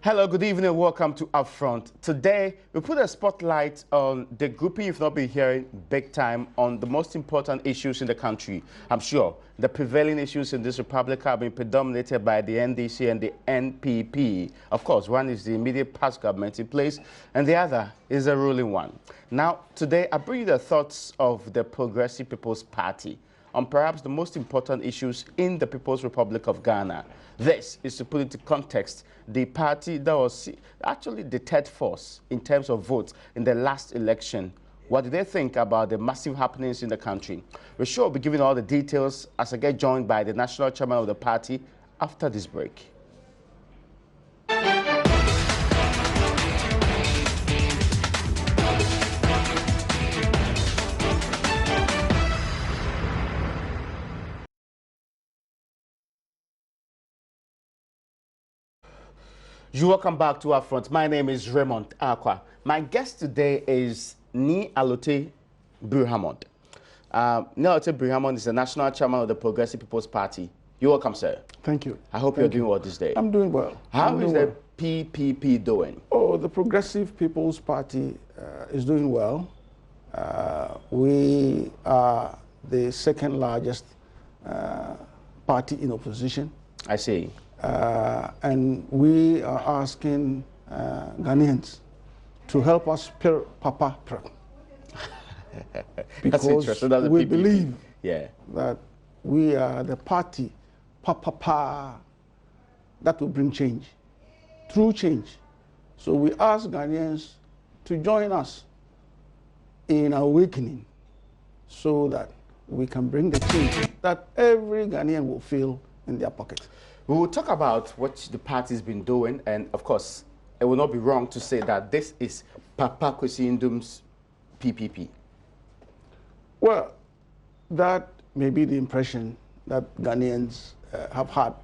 Hello, good evening, and welcome to Upfront. Today, we put a spotlight on the grouping you've not been hearing big time on the most important issues in the country. I'm sure the prevailing issues in this republic have been predominated by the NDC and the NPP. Of course, one is the immediate past government in place, and the other is the ruling one. Now, today, I bring you the thoughts of the Progressive People's Party on perhaps the most important issues in the People's Republic of Ghana. This is to put into context the party that was actually the third force in terms of votes in the last election. What do they think about the massive happenings in the country? We're sure we'll be giving all the details as I get joined by the national chairman of the party after this break. You welcome back to Upfront. My name is Raymond Aqua. My guest today is Ni Alote Bruhamond. Ni Alote Bruhamond is the national chairman of the Progressive People's Party. You're welcome, sir. Thank you. I hope you're doing well this day. I'm doing well. How is the PPP doing? Oh, the Progressive People's Party is doing well. We are the second largest party in opposition. I see. And we are asking Ghanaians to help us spell Papa because we believe that we are the party Papa that will bring change, true change. So we ask Ghanaians to join us in awakening so that we can bring the change that every Ghanaian will feel in their pocket. We will talk about what the party's been doing, and of course, it will not be wrong to say that this is Papa Kwesi Ndum's PPP. Well, that may be the impression that Ghanaians have had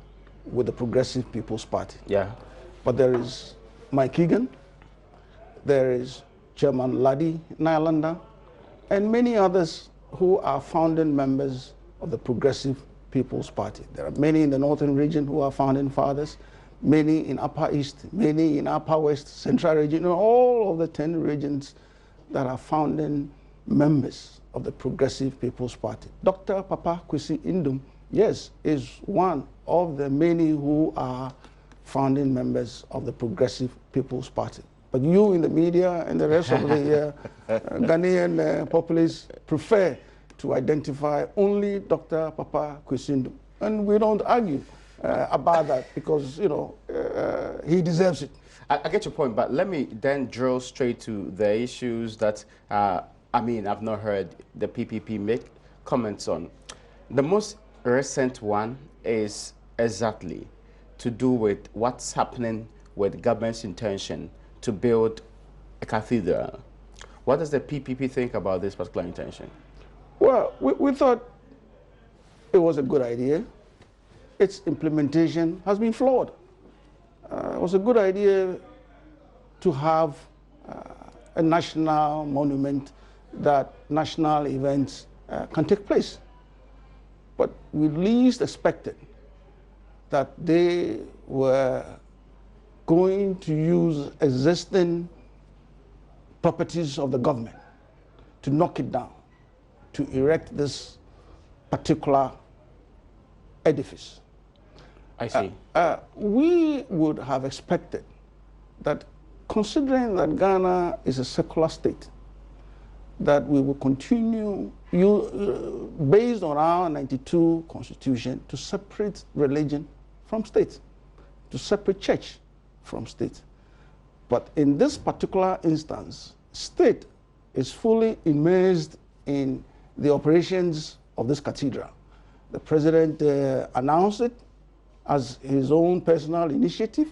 with the Progressive People's Party. Yeah. But there is Mike Egan, there is Chairman Ladi Nylander, and many others who are founding members of the Progressive People's Party. There are many in the northern region who are founding fathers, many in Upper East, many in Upper West, Central region, all of the 10 regions that are founding members of the Progressive People's Party. Dr. Papa Kwesi Ndum, yes, is one of the many who are founding members of the Progressive People's Party. But you in the media and the rest of the Ghanaian populace prefer to identify only Dr. Papa Kwesi Ndum. And we don't argue about that because, you know, he deserves it. I get your point, but let me then drill straight to the issues that, I've not heard the PPP make comments on. The most recent one is exactly to do with what's happening with government's intention to build a cathedral. What does the PPP think about this particular intention? Well, we thought it was a good idea. Its implementation has been flawed. It was a good idea to have a national monument that national events can take place. But we least expected that they were going to use existing properties of the government to knock it down, to erect this particular edifice. I see. We would have expected that, considering that Ghana is a secular state, that we will continue, based on our 92 constitution, to separate religion from state, to separate church from state. But in this particular instance, state is fully immersed in the operations of this cathedral. The president announced it as his own personal initiative.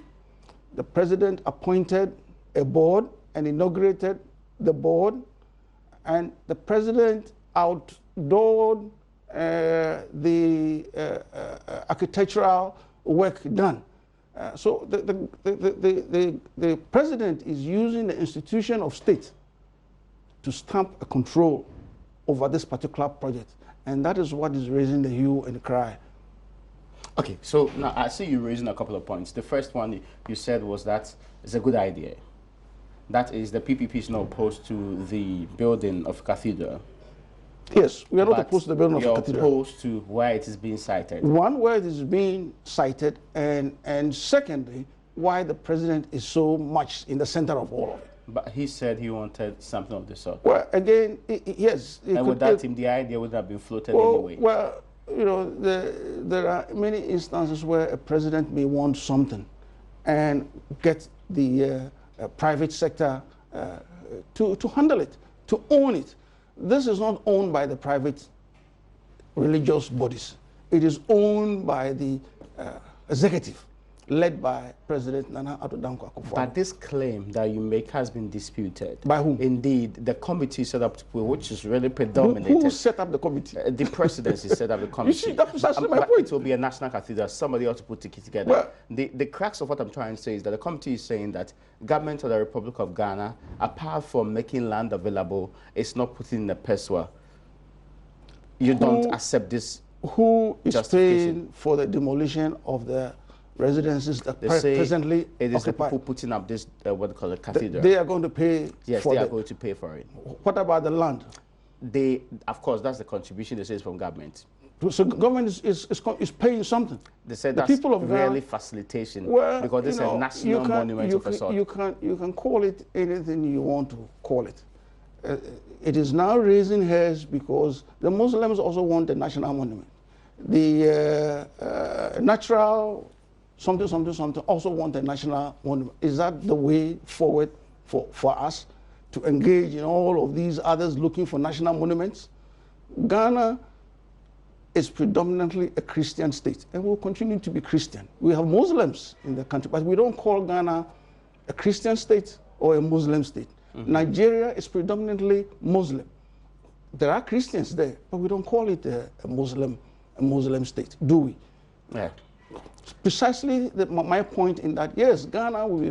The president appointed a board and inaugurated the board, and the president outdoored the architectural work done. So the president is using the institution of state to stamp a control over this particular project. And that is what is raising the hue and cry. Okay, so now I see you raising a couple of points. The first one you said was that it's a good idea. That is, the PPP is not opposed to the building of Cathedral. Yes, we are not opposed to the building of the Cathedral. You're opposed to where it is being cited. One, where it is being cited, and secondly, why the president is so much in the center of all of it. But he said he wanted something of the sort. Well, again, yes. And without him, the idea would have been floated anyway. Well, you know, there are many instances where a president may want something and get the private sector to handle it, to own it. This is not owned by the private religious bodies. It is owned by the executive, led by President Nana Addo Dankwa Akufo-Addo. But this claim that you make has been disputed. By whom? Indeed, the committee set up, which is really predominated. Who set up the committee? The presidency set up the committee. You see, that's precisely my point. It will be a national cathedral. Somebody ought to put it together. Well, the crux of what I'm trying to say is that the committee is saying that government of the Republic of Ghana, apart from making land available, is not putting in the PESWA. You don't accept this. Who is paying for the demolition of the residences that presently it is occupied? The people putting up this, what they call a cathedral. They are going to pay. Yes, for they are going to pay for it. What about the land? They, of course, that's the contribution they say is from government. So government is paying something. They said the that's people of really Ghana, facilitation, well, because this is a national monument of a sort. You can call it anything you want to call it. It is now raising hairs because the Muslims also want a national monument. The natural something also want a national monument. Is that the way forward for us to engage in all of these others looking for national monuments? Ghana is predominantly a Christian state and will continue to be Christian. We have Muslims in the country, but we don't call Ghana a Christian state or a Muslim state. Mm-hmm. Nigeria is predominantly Muslim. There are Christians there, but we don't call it a Muslim state, do we? Yeah. Precisely my point in that, yes, Ghana will be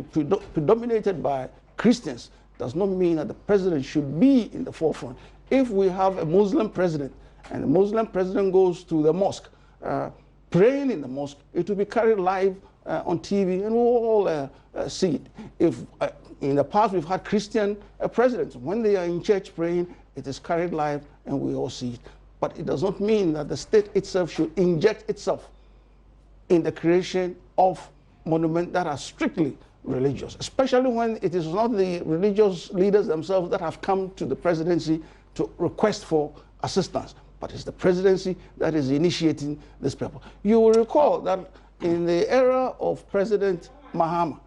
predominated by Christians. Does not mean that the president should be in the forefront. If we have a Muslim president and the Muslim president goes to the mosque, praying in the mosque, it will be carried live on TV and we'll all see it. If in the past we've had Christian presidents, when they are in church praying, it is carried live and we all see it. But it does not mean that the state itself should inject itself in the creation of monuments that are strictly religious, especially when it is not the religious leaders themselves that have come to the presidency to request for assistance, but it's the presidency that is initiating this people. You will recall that in the era of President Mahama,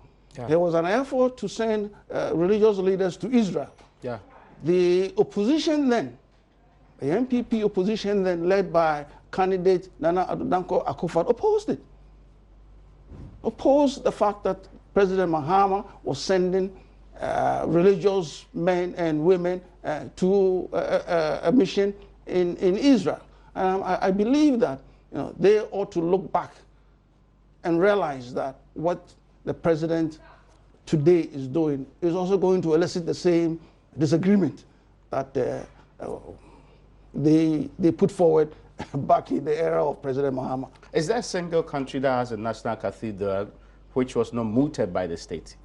there was an effort to send religious leaders to Israel. Yeah. The opposition then, the MPP opposition then, led by candidate Nana Addo Dankwa Akufo-Addo, opposed it. Opposed the fact that President Mahama was sending religious men and women to a mission in Israel. I believe that they ought to look back and realize that what the president today is doing is also going to elicit the same disagreement that they put forward back in the era of President Mahama. Is there a single country that has a national cathedral which was not mooted by the state?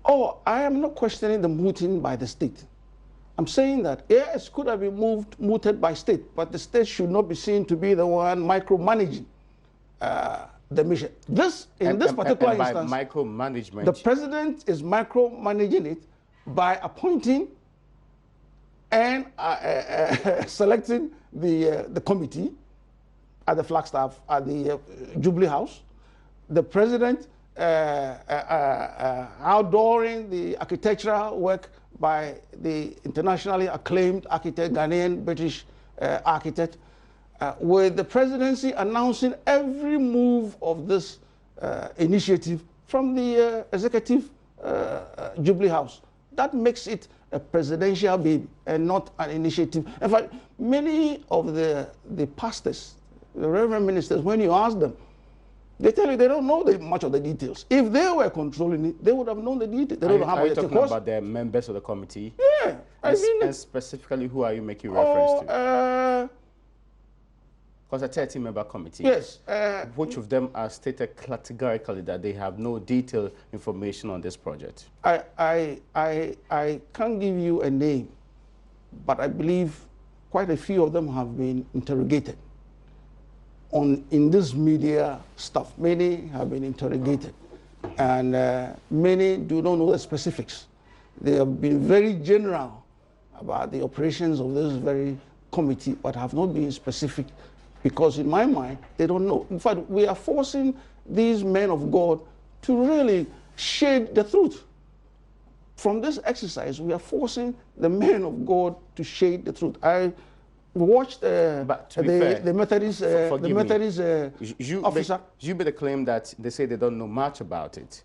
Oh, I am not questioning the mooting by the state. I'm saying that, yes, it could have been mooted by state, but the state should not be seen to be the one micromanaging the mission. In this particular instance, by micromanagement, the president is micromanaging it by appointing and selecting the committee at the Flagstaff, at the Jubilee House. The president outdooring the architectural work by the internationally acclaimed architect, Ghanaian British architect, with the presidency announcing every move of this initiative from the executive Jubilee House. That makes it a presidential baby and not an initiative. In fact, many of the pastors, the reverend ministers, when you ask them, they tell you they don't know much of the details. If they were controlling it, they would have known the details. They don't know how much it costs. Are you talking about the members of the committee? Yeah. And specifically, who are you making reference to? Because a 30-member committee. Yes. Which of them are stated categorically that they have no detailed information on this project? I can't give you a name, but I believe quite a few of them have been interrogated in this media stuff. Many have been interrogated, and many do not know the specifics. They have been very general about the operations of this very committee, but have not been specific, because in my mind, they don't know. In fact, we are forcing these men of God to really shade the truth. From this exercise, we are forcing the men of God to shade the truth. I watched the Methodist, officer. You made a claim that they say they don't know much about it,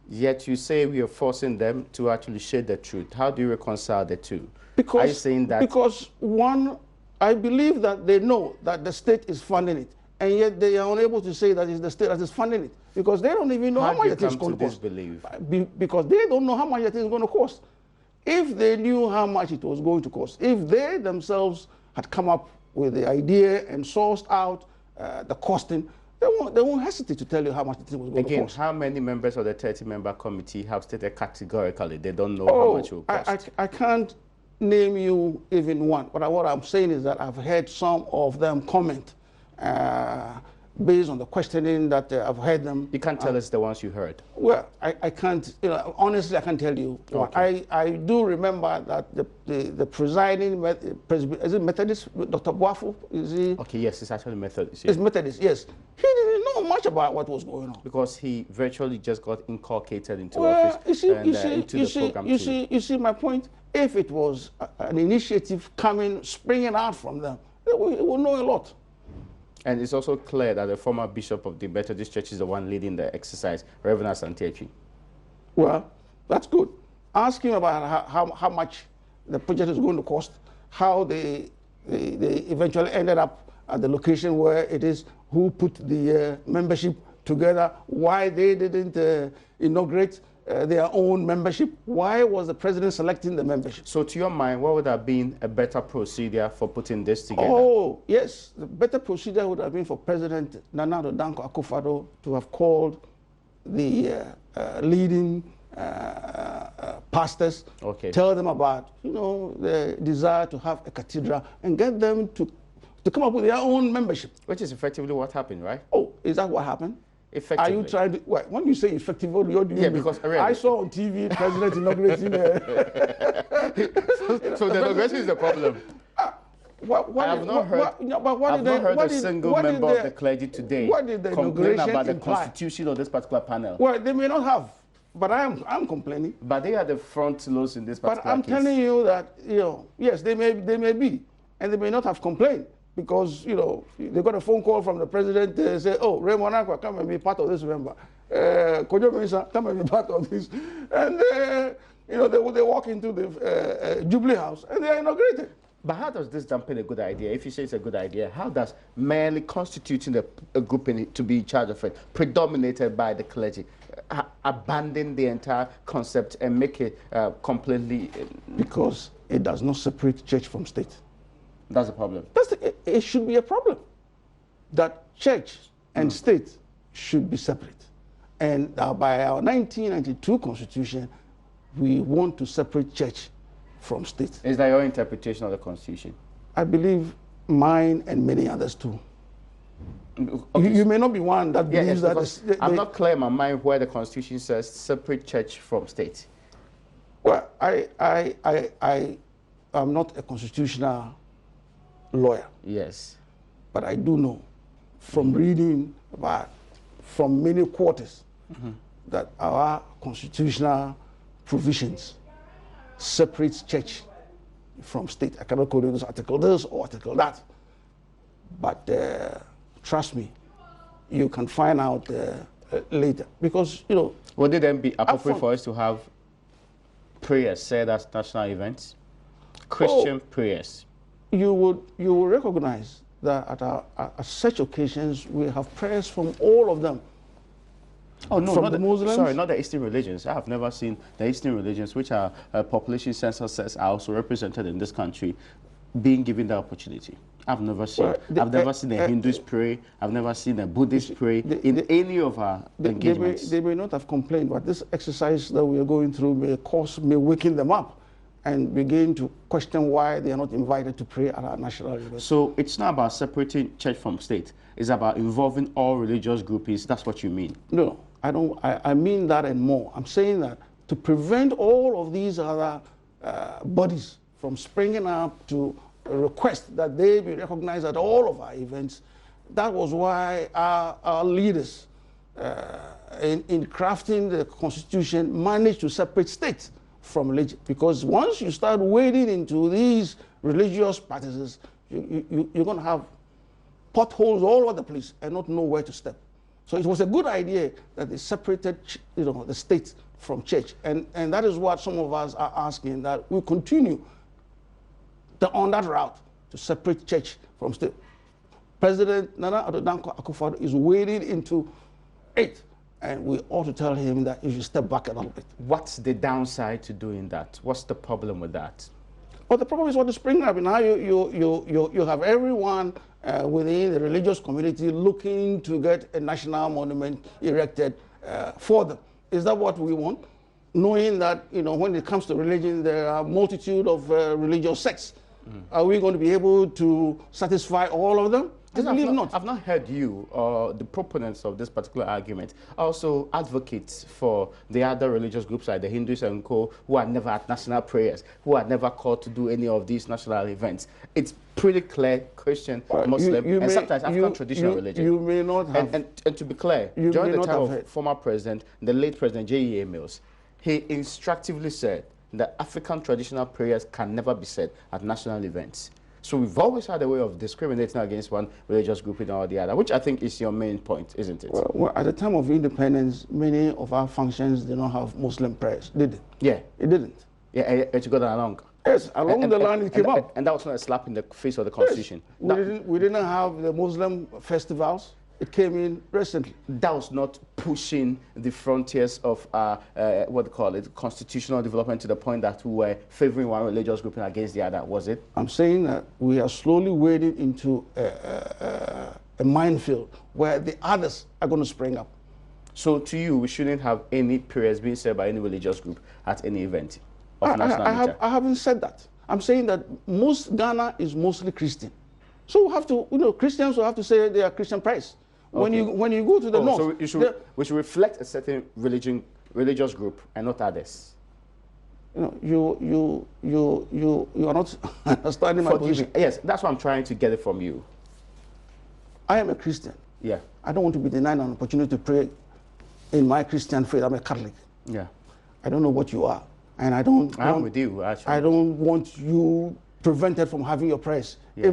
yet you say we are forcing them to actually shade the truth. How do you reconcile the two? Because, are you saying that? Because one, I believe that they know that the state is funding it, and yet they are unable to say that it's the state that is funding it, because they don't even know how much it is going to cost. Because they don't know how much it is going to cost. If they knew how much it was going to cost, if they themselves had come up with the idea and sourced out the costing, they won't hesitate to tell you how much it was going to cost. Again, how many members of the 30-member committee have stated categorically they don't know how much it will cost? I can't name you even one, but what I'm saying is that I've heard some of them comment based on the questioning that I've heard them. You can't tell us the ones you heard. Well, I can't, honestly, I can't tell you. Okay. I do remember that the presiding, is it Methodist, Dr. Boafo? Is he? Okay, yes, it's actually Methodist. Yeah. It's Methodist, yes. He didn't know much about what was going on. Because he virtually just got inculcated into office into the program. You see my point? If it was an initiative springing out from them, they will know a lot. And it's also clear that the former bishop of the Methodist Church is the one leading the exercise, Reverend Santechi. Well, that's good. Ask him about how much the project is going to cost, how they eventually ended up at the location where it is, who put the membership together, why they didn't inaugurate their own membership. Why was the president selecting the membership? So to your mind, what would have been a better procedure for putting this together? Oh, yes. The better procedure would have been for President Nana Addo Dankwa Akufo-Addo to have called the leading pastors, tell them about, the desire to have a cathedral, and get them to come up with their own membership. Which is effectively what happened, right? Oh, is that what happened? Effectively. Are you trying to, when you say effective, what do you mean? Because I saw on TV President inaugurating So the inauguration is the problem. I have not heard a single member of the clergy today complain about the constitution of this particular panel. Well, they may not have, but I'm complaining. But they are the front lows in this particular But I'm telling you that, yes, they may be, and they may not have complained. Because, they got a phone call from the president to say, oh, Raymond Akwa, come and be part of this member. Kojo Mensah, come and be part of this. And, they walk into the Jubilee House and they are inaugurated. But how does this dampen a good idea? If you say it's a good idea, how does merely constituting a group to be in charge of it, predominated by the clergy, abandon the entire concept and make it completely... Because it does not separate church from state. That's the problem. It should be a problem that church and state should be separate. And by our 1992 constitution, we want to separate church from state. Is that your interpretation of the constitution? I believe mine and many others too. Okay. You may not be one that believes that. I'm not clear in my mind where the constitution says separate church from state. Well, I am not a constitutional lawyer. Yes. But I do know from reading from many quarters that our constitutional provisions separates church from state. I cannot quote you this article this or article that. But trust me, you can find out later. Because, would it then be appropriate for us to have prayers said as national events? Christian prayers? You will recognize that at such occasions we have prayers from all of them. Oh no, from not the Muslims. Sorry, not the Eastern religions. I have never seen the Eastern religions, which are population census says are also represented in this country, being given the opportunity. I've never seen. I've never seen a Hindus pray. I've never seen a Buddhist pray in any of our engagements. They may not have complained, but this exercise that we are going through may waken them up and begin to question why they are not invited to pray at our national event. So it's not about separating church from state. It's about involving all religious groups. That's what you mean? No, I don't. I mean that and more. I'm saying that to prevent all of these other bodies from springing up to request that they be recognized at all of our events, that was why our leaders in crafting the Constitution managed to separate state from religion. Because once you start wading into these religious practices, you're going to have potholes all over the place and not know where to step. So it was a good idea that they separated, the state from church, and that is what some of us are asking, that we continue on that route to separate church from state. President Nana Addo Dankwa Akufo-Addo is wading into it, and we ought to tell him that he should step back a little bit. What's the downside to doing that? What's the problem with that? Well, the problem is what is springing up. Now you have everyone within the religious community looking to get a national monument erected for them. Is that what we want? Knowing that, when it comes to religion, there are a multitude of religious sects. Are we going to be able to satisfy all of them? I believe not. I've not heard you or the proponents of this particular argument also advocate for the other religious groups like the Hindus and co, who are never at national prayers, who are never called to do any of these national events. It's pretty clear Christian, Muslim, and sometimes African traditional religion. You may not have. And to be clear, during the time of former president, the late President J.E.A. Mills, he instructively said that African traditional prayers can never be said at national events. So we've always had a way of discriminating against one religious group and all the other, which I think is your main point, isn't it? Well, at the time of independence, many of our functions did not have Muslim prayers, did it? Yeah. It didn't. Yeah, it got along. Yes, along the line it came up. And that was not a slap in the face of the Constitution. Yes. We didn't have the Muslim festivals. It came in recently. That was not pushing the frontiers of constitutional development to the point that we were favoring one religious group against the other, was it? I'm saying that we are slowly wading into a minefield where the others are going to spring up. So to you, we shouldn't have any prayers being said by any religious group at any event of national nature? I haven't said that. I'm saying that Ghana is mostly Christian. So we have to, Christians will have to say they are Christian prayers. Okay. When you go to the north, so we should reflect a certain religious group and not others. You are not understanding my position. Yes, that's what I'm trying to get it from you. I am a Christian. Yeah. I don't want to be denied an opportunity to pray in my Christian faith. I'm a Catholic. Yeah. I don't know what you are, and I'm with you, actually. I don't want you prevented from having your prayers. Yes.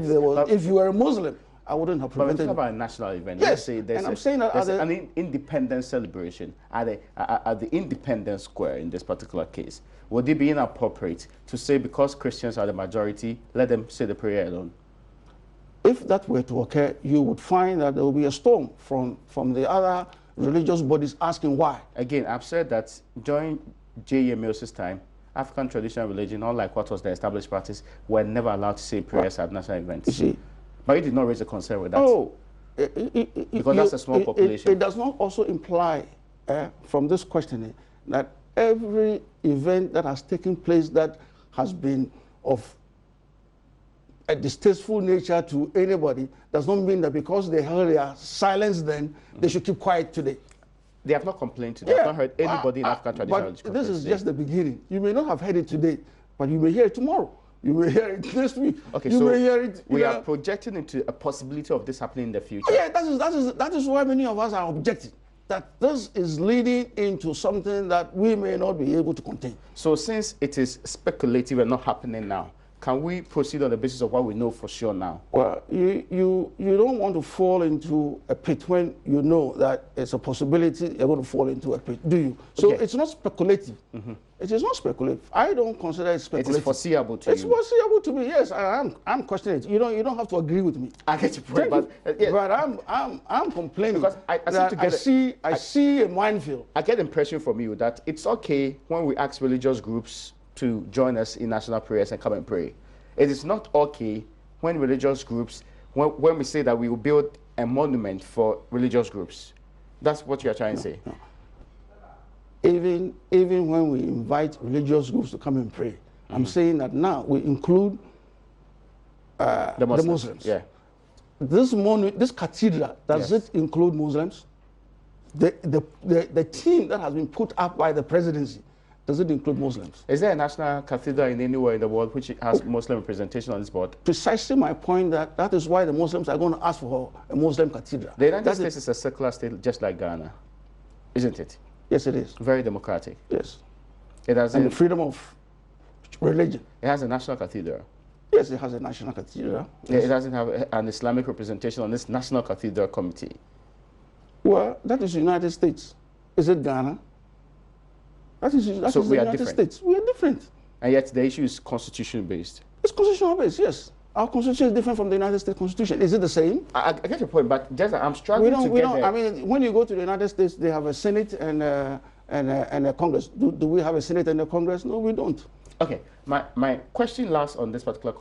If you were a Muslim, I wouldn't have prevented. But we're talking about a national event. Yes, I'm saying that there's an independence celebration at the Independence Square in this particular case. Would it be inappropriate to say because Christians are the majority, let them say the prayer alone? If that were to occur, you would find that there will be a storm from the other religious bodies asking why. Again, I've said that during J.E.A. Mills' time, African traditional religion, unlike what was the established practice, were never allowed to say prayers at national events. You see, but you did not raise a concern with that. Oh, because that's a small population. It does not also imply from this questioning that every event that has taken place that has been of a distasteful nature to anybody does not mean that because they held their silence then, they should keep quiet today. They have not complained today. I've not heard anybody in African traditional religion. But this is just the beginning. You may not have heard it today, but you may hear it tomorrow. You may hear it next week. Okay, you may hear it. We are projecting into a possibility of this happening in the future. Yeah, that is why many of us are objecting. That this is leading into something that we may not be able to contain. So since it is speculative and not happening now, can we proceed on the basis of what we know for sure now? Well, you don't want to fall into a pit when you know that it's a possibility you're going to fall into a pit, do you? So it's not speculative. Mm-hmm. It is not speculative. I don't consider it speculative. It is foreseeable to you. It's foreseeable to me. Yes, I'm questioning it. You don't have to agree with me. I get your point, but I'm complaining because I see a minefield. I get the impression from you that it's okay when we ask religious groups to join us in national prayers and come and pray. It is not okay when religious groups, when we say that we will build a monument for religious groups? That's what you are trying to say. No. Even when we invite religious groups to come and pray, I'm saying that now we include the Muslims. Yeah. This cathedral, does it include Muslims? The team that has been put up by the presidency, does it include Muslims? Is there a national cathedral in anywhere in the world which has Muslim representation on this board? Precisely my point, that is why the Muslims are going to ask for a Muslim cathedral. The United States is a secular state just like Ghana, isn't it? Yes, it is. Very democratic. Yes. It has and the freedom of religion. It has a national cathedral. Yes, it has a national cathedral. Yes. It doesn't have an Islamic representation on this national cathedral committee. Well, that is the United States. Is it Ghana? That is the United States. We are different. And yet the issue is constitution based. It's constitutional based, yes. Our constitution is different from the United States Constitution. Is it the same? I get your point, but just I'm struggling to get there. I mean, when you go to the United States, they have a Senate and a Congress. Do we have a Senate and a Congress? No, we don't. Okay, my question last on this particular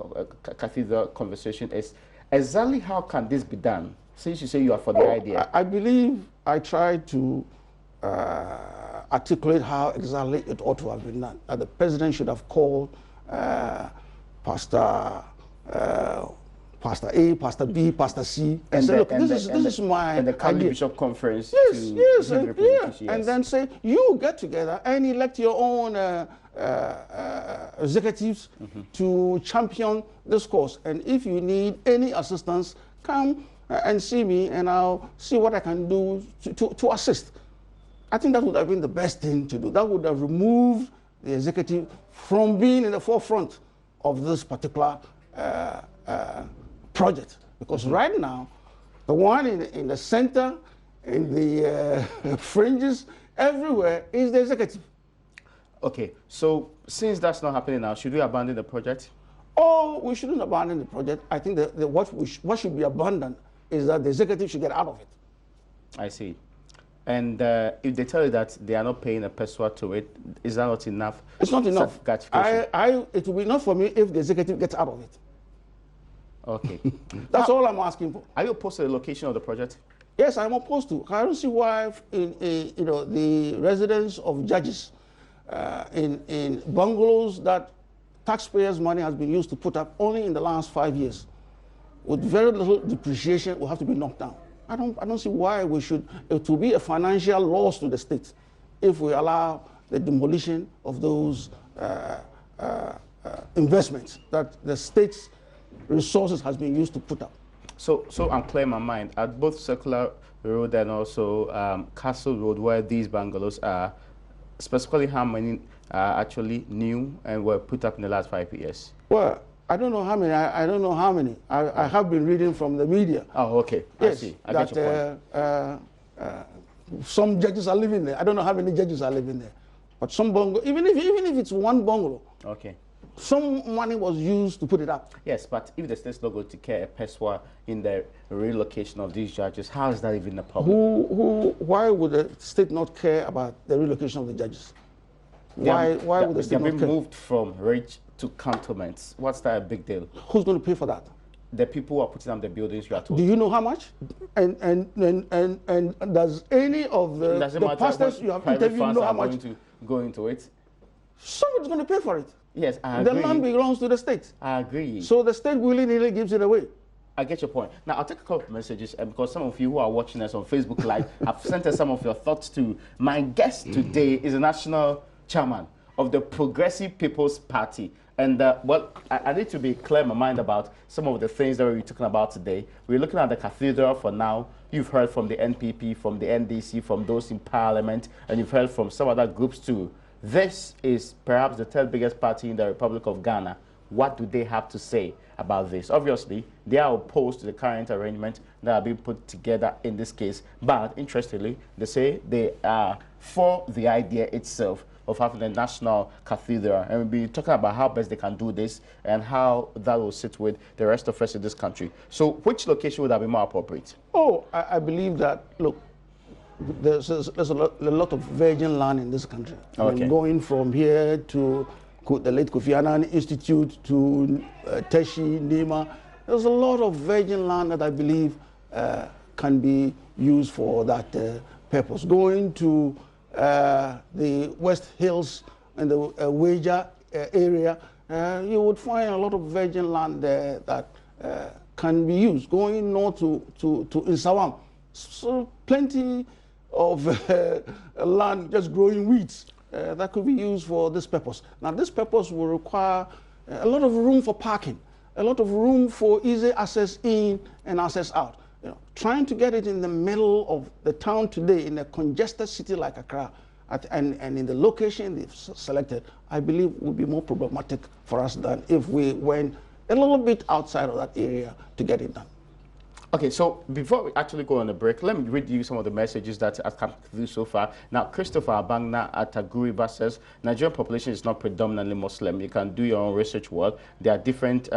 cathedral conversation is exactly how can this be done? Since you say you are for the idea. I believe I tried to articulate how exactly it ought to have been done. That the president should have called Pastor A, Pastor B, Pastor C, and say, look, this is my and the County Bishop Conference. Yes, and then say, you get together and elect your own executives to champion this cause. And if you need any assistance, come and see me, and I'll see what I can do to assist. I think that would have been the best thing to do. That would have removed the executive from being in the forefront of this particular project. Because right now, the one in the center, in the fringes, everywhere is the executive. Okay, so since that's not happening now, should we abandon the project? Oh, we shouldn't abandon the project. I think that what should be abandoned is that the executive should get out of it. I see. And if they tell you that they are not paying a peswa to it, is that not enough? It's not enough. It will be enough for me if the executive gets out of it. Okay. That's all I'm asking for. Are you opposed to the location of the project? Yes, I'm opposed to. I don't see why the residence of judges in bungalows that taxpayers' money has been used to put up only in the last 5 years, with very little depreciation, will have to be knocked down. I don't see why we should. It will be a financial loss to the state if we allow the demolition of those investments that the state's resources has been used to put up. So I'm clear in my mind. At both Circular Road and also Castle Road, where these bungalows are, specifically how many are actually new and were put up in the last 5 years? Well, I don't know how many. I don't know how many. I have been reading from the media. Oh, okay. Yes, I see. I get your point. Some judges are living there. I don't know how many judges are living there, but some bungalow, even if it's one bungalow, okay, some money was used to put it up. Yes, but if the state's not going to care a peswa in the relocation of these judges, how is that even a problem? Why would the state not care about the relocation of the judges? Why would the state not care? They've been moved from rich to cantonments. What's that a big deal? Who's going to pay for that? The people who are putting up the buildings, you are told. Do you know how much? And does any of the pastors you have interviewed know how much? Going to go into it? Somebody's going to pay for it. Yes, I agree. The land belongs to the state. I agree. So the state willingly gives it away. I get your point. Now, I'll take a couple of messages because some of you who are watching us on Facebook Live have sent us some of your thoughts too. My guest today is the national chairman of the Progressive People's Party. And, well, I need to be clear in my mind about some of the things that we're talking about today. We're looking at the cathedral for now. You've heard from the NPP, from the NDC, from those in parliament, and you've heard from some other groups too. This is perhaps the third biggest party in the Republic of Ghana. What do they have to say about this? Obviously, they are opposed to the current arrangement that are being put together in this case. But interestingly, they say they are for the idea itself of having a national cathedral. And we'll be talking about how best they can do this and how that will sit with the rest of us in this country. So which location would that be more appropriate? Oh, I believe that, look, there's a lot of virgin land in this country. Okay. I mean, going from here to the late Kofi Annan Institute to Teshi, Nima, There's a lot of virgin land that I believe can be used for that purpose. Going to the West Hills and the Wager area, you would find a lot of virgin land there that can be used. Going north to Insawam, so plenty of land just growing weeds that could be used for this purpose. Now, this purpose will require a lot of room for parking, a lot of room for easy access in and access out. You know, trying to get it in the middle of the town today in a congested city like Accra, and in the location they've selected, I believe would be more problematic for us than if we went a little bit outside of that area to get it done. Okay, so before we actually go on a break, let me read you some of the messages that I've come through so far. Now, Christopher Abangna at Aguriba says, Nigerian population is not predominantly Muslim. You can do your own research work. There are different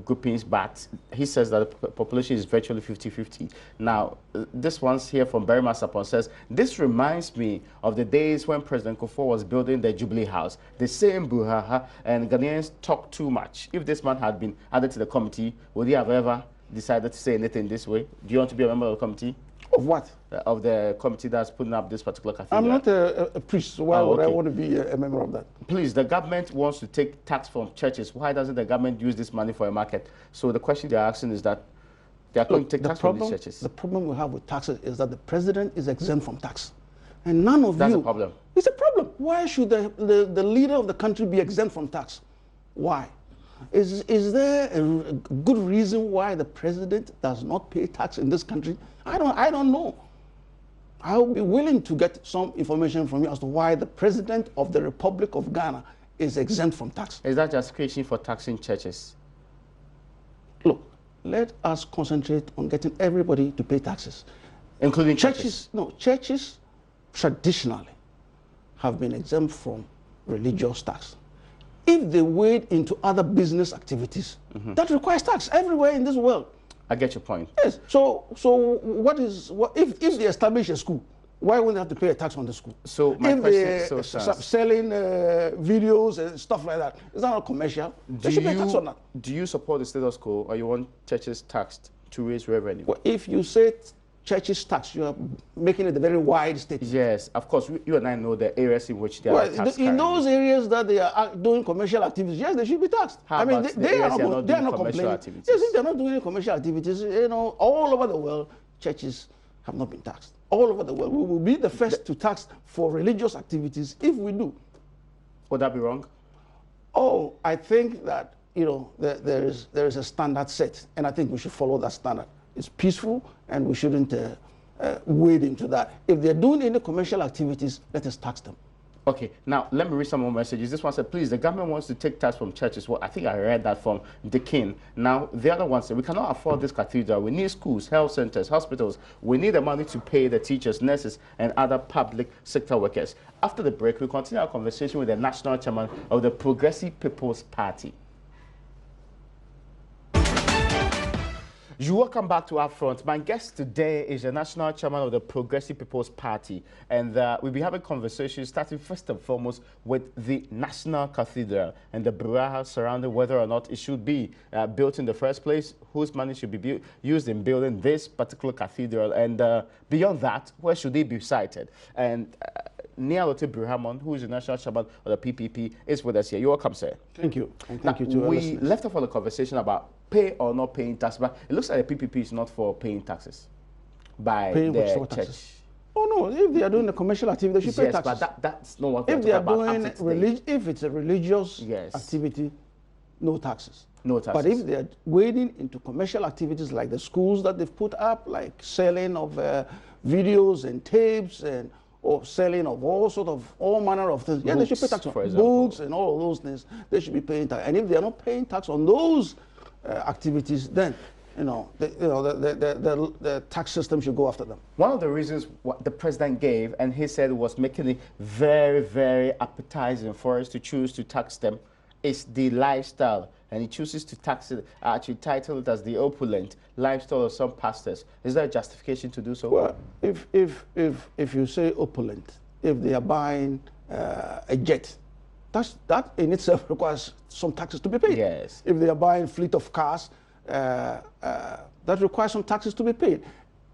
groupings, but he says that the population is virtually 50-50. Now, this one's here from Berry Masapon says, this reminds me of the days when President Kufuor was building the Jubilee House. The same brouhaha, and Ghanaians talk too much. If this man had been added to the committee, would he have ever decided to say anything this way? Do you want to be a member of the committee? Of what? Of the committee that's putting up this particular cathedral. I'm not a priest, so why would I want to be a member of that? Please, the government wants to take tax from churches. Why doesn't the government use this money for a market? So the question they're asking is that they are going to take tax from these churches. The problem we have with taxes is that the president is exempt from tax. And none of That's you... a problem. It's a problem. Why should the leader of the country be exempt from tax? Why? Is there a good reason why the president does not pay tax in this country? I don't know. I'll be willing to get some information from you as to why the president of the Republic of Ghana is exempt from tax. Is that justification for taxing churches? Look, let us concentrate on getting everybody to pay taxes. Including churches? No, churches traditionally have been exempt from religious tax. If they wade into other business activities, that requires tax everywhere in this world. I get your point. Yes. So if they establish a school, why wouldn't they have to pay a tax on the school? So my question is selling videos and stuff like that, is that not commercial? They should pay tax on that. Do you support the status quo, or you want churches taxed to raise revenue? Well, if you say churches tax, you are making it a very wide statement. Yes, of course. You and I know the areas in which they are taxed. In those areas that they are doing commercial activities, yes, they should be taxed. How about they are not complaining. Activities? Yes, if they're not doing commercial activities, you know, all over the world, churches have not been taxed. All over the world, we will be the first to tax for religious activities if we do. Would that be wrong? Oh, I think that, you know, there is a standard set, and I think we should follow that standard. It's peaceful, and we shouldn't wade into that. If they're doing any commercial activities, let us tax them. Okay, now let me read some more messages. This one said, please, the government wants to take tax from churches. Well, I think I read that from the King. Now, the other one said, we cannot afford this cathedral. We need schools, health centers, hospitals. We need the money to pay the teachers, nurses, and other public sector workers. After the break, we'll continue our conversation with the national chairman of the Progressive People's Party. You welcome back to Upfront. My guest today is the national chairman of the Progressive People's Party, and we'll be having conversations starting first and foremost with the National Cathedral and the brouhaha surrounding whether or not it should be built in the first place, whose money should be used in building this particular cathedral, and beyond that, where should it be sited? And Nialote Bruhamon, who is the national chairman of the PPP, is with us here. You're welcome, sir. Thank you. And thank you to our listeners. We left off on the conversation about pay or not paying tax, but it looks like the PPP is not for paying taxes by the church. Taxes? Oh no, if they are doing a commercial activity, they should pay taxes. But that's not what if they are doing. If it's a religious activity, no taxes. No taxes. But if they are wading into commercial activities like the schools that they've put up, like selling of videos and tapes or selling of all manner of things, they should pay tax on books and all of those things. They should be paying tax. And if they are not paying tax on those activities, then the tax system should go after them. One of the reasons what the president gave, and he said was making it very, very appetizing for us to choose to tax them, is the lifestyle. And he chooses to tax it, actually title it as the opulent lifestyle of some pastors. Is there a justification to do so? Well, if you say opulent, if they are buying a jet, that in itself requires some taxes to be paid. Yes. If they are buying a fleet of cars, that requires some taxes to be paid.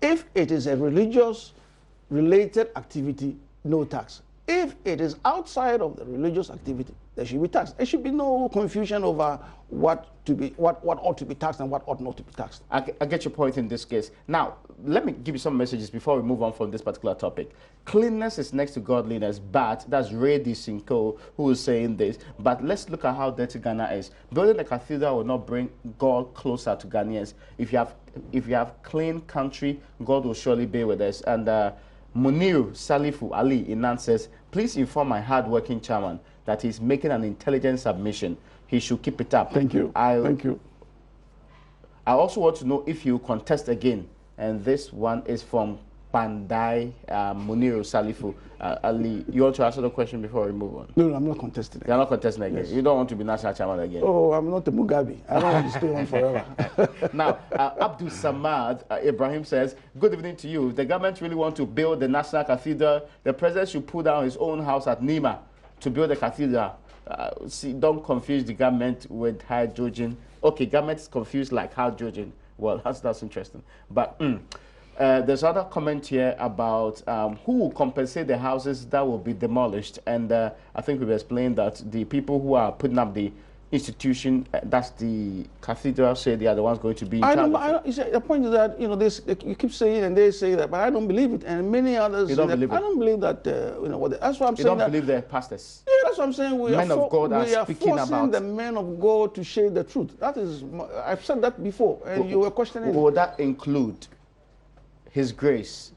If it is a religious-related activity, no tax. If it is outside of the religious activity, there should be tax. There should be no confusion over what ought to be taxed and what ought not to be taxed. I get your point in this case. Now, let me give you some messages before we move on from this particular topic. Cleanliness is next to godliness, but that's Ray D. Cinco who is saying this. But let's look at how dirty Ghana is. Building the cathedral will not bring God closer to Ghanaians. If you have clean country, God will surely be with us. And Munir Salifu Ali Inan says, please inform my hard-working chairman that he's making an intelligent submission. He should keep it up. Thank you. Thank you. I also want to know if you contest again. And this one is from Pandai Munir Salifu Ali. You want to answer the question before we move on? No, I'm not contesting. You're not contesting again? Yes. You don't want to be national chairman again? Oh, I'm not a Mugabe. I don't want to stay on forever. Now, Abdul Samad Ibrahim says, good evening to you. If the government really want to build the National Cathedral, the president should pull down his own house at Nima to build the cathedral. See, don't confuse the government with hydrogen. Okay, government is confused like hydrogen. Well, that's interesting. But there's other comment here about who will compensate the houses that will be demolished. And I think we've explained that the people who are putting up the institution, that's the cathedral, say they are the ones going to be in charge. The point is that, you know, this, you keep saying and they say that, but I don't believe it. And many others, you don't believe it? I don't believe that, you know, that's what I'm saying. You don't believe the pastors? Yeah, that's what I'm saying. We men of God are speaking about. We are forcing the men of God to share the truth. That is, I've said that before, and you were questioning. Would that include His Grace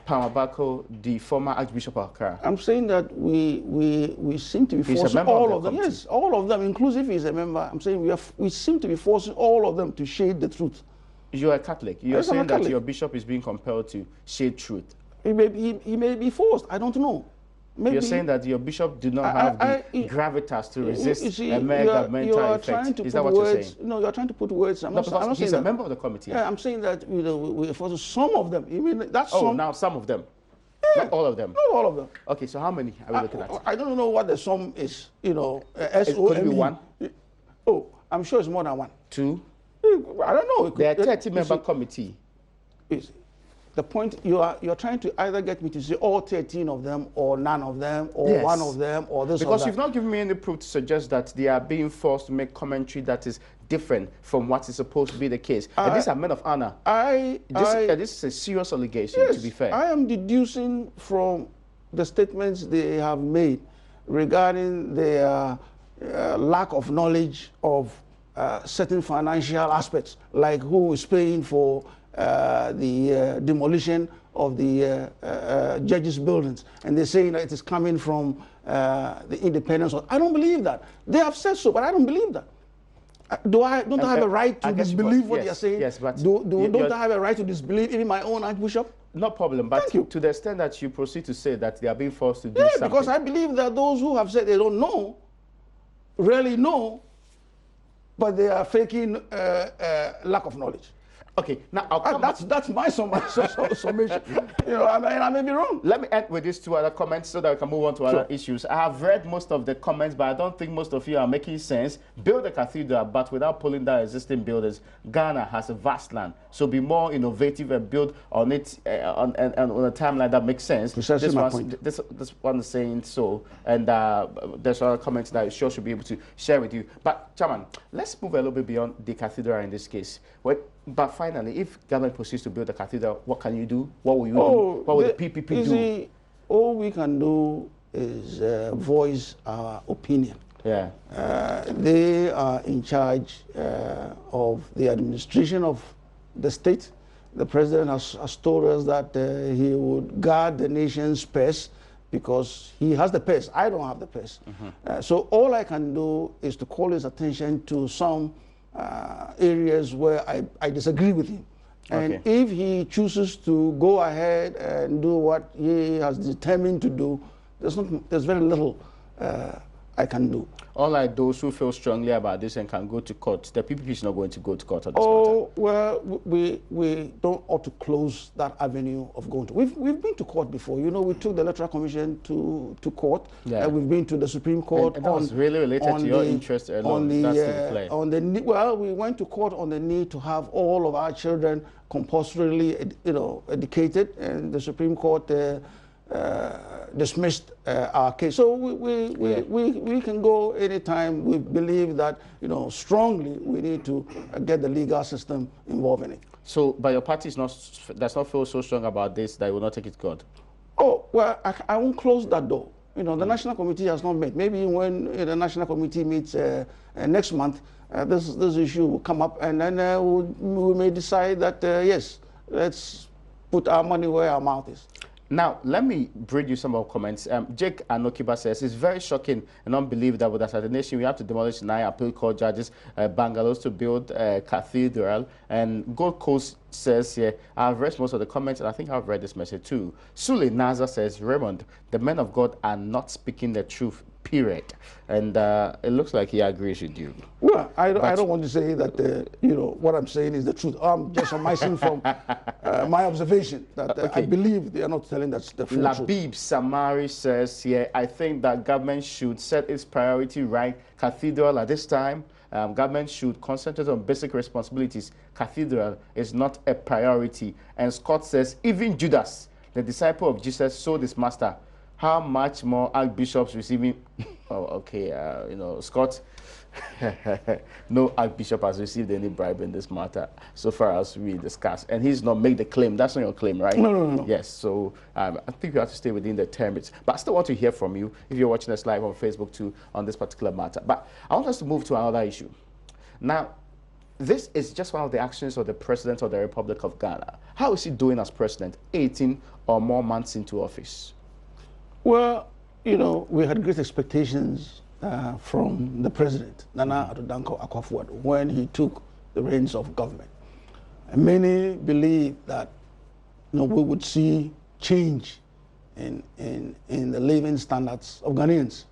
Pamabako, the former Archbishop of Accra? I'm saying that we seem to be forcing all of them. Yes, all of them, inclusive he's a member. I'm saying we seem to be forcing all of them to shade the truth. You're a Catholic. You're saying that your bishop is being compelled to shade truth. He may be forced. I don't know. Maybe. You're saying that your bishop did not have the gravitas to resist a mere governmental effect. Is that what you're saying? No, you're trying to put words. I'm not he's a member of the committee. Yeah, I'm saying that, you know, we're forcing some of them. You mean that's some? Now some of them. Yeah, not all of them. Not all of them. Okay, so how many are we looking at? I don't know what the sum is. You know, Could it be one? Oh, I'm sure it's more than one. Two? I don't know. They're 30-member committee. The point, you're trying to either get me to say all 13 of them, or none of them, or one of them, or this or that. Because you've not given me any proof to suggest that they are being forced to make commentary that is different from what is supposed to be the case. And these are men of honor. This is a serious allegation, yes, to be fair. I am deducing from the statements they have made regarding their lack of knowledge of certain financial aspects, like who is paying for the demolition of the judges' buildings, and they're saying that it is coming from the independence. I don't believe that. They have said so, but I don't believe that. Don't I have a right to disbelieve what they are saying? Yes, but don't I have a right to disbelieve even my own Archbishop? No problem, but to the extent that you proceed to say that they are being forced to do something. Because I believe that those who have said they don't know, really know, but they are faking lack of knowledge. Okay, now I'll come that's my summation. You know, I may be wrong. Let me end with these two other comments so that we can move on to other issues. I have read most of the comments, but I don't think most of you are making sense. Build a cathedral, but without pulling down existing buildings. Ghana has a vast land, so be more innovative and build on it on a timeline that makes sense. Precisely my point. This one is saying so, and there's other comments that I sure should be able to share with you. But Chairman, let's move a little bit beyond the cathedral in this case. But finally, if government proceeds to build a cathedral, what can you do? What will you do? What will the PPP do? See, all we can do is voice our opinion. Yeah. They are in charge of the administration of the state. The president has told us that he would guard the nation's purse because he has the purse. I don't have the purse. So all I can do is to call his attention to some areas where I disagree with him. And if he chooses to go ahead and do what he has determined to do, there's very little I can do. Unlike those who feel strongly about this and can go to court, the PPP is not going to go to court on this matter. Oh, well, we don't ought to close that avenue of going to. We've been to court before. You know, we took the Electoral Commission to court. Yeah. We've been to the Supreme Court. And that was really related to your interest alone. Well, we went to court on the need to have all of our children compulsorily, educated, and the Supreme Court dismissed our case. So we can go anytime we believe that, strongly we need to get the legal system involved in it. So, but your party does not feel so strong about this that it will not take it to court? Oh, well, I won't close that door. The National Committee has not met. Maybe when the National Committee meets next month, this issue will come up, and then we may decide that, yes, let's put our money where our mouth is. Now, let me bring you some more comments. Jake Anokiba says, it's very shocking and unbelievable that with assassination, we have to demolish 9 appeal court judges, bungalows to build a cathedral. And Gold Coast says here, I've read most of the comments, and I think I've read this message too. Sule Naza says, Raymond, the men of God are not speaking the truth, period. And it looks like he agrees with you. Well, I don't want to say that, what I'm saying is the truth. I'm just surmising from my observation that okay. I believe they are not telling that's the full truth. Labib Samari says here, I think that government should set its priority right. Cathedral at this time, government should concentrate on basic responsibilities. Cathedral is not a priority. And Scott says, even Judas, the disciple of Jesus, sold his master. How much more archbishops receiving? Oh, okay, Scott, no archbishop has received any bribe in this matter, so far as we discussed. And he's not made the claim. That's not your claim, right? No. Yes, so I think you have to stay within the terms. But I still want to hear from you if you're watching us live on Facebook too on this particular matter. But I want us to move to another issue. Now, this is just one of the actions of the President of the Republic of Ghana. How is he doing as president, 18 or more months into office? Well, we had great expectations from the president, Nana Addo Akufo-Addo, when he took the reins of government. And many believe that we would see change in the living standards of Ghanaians.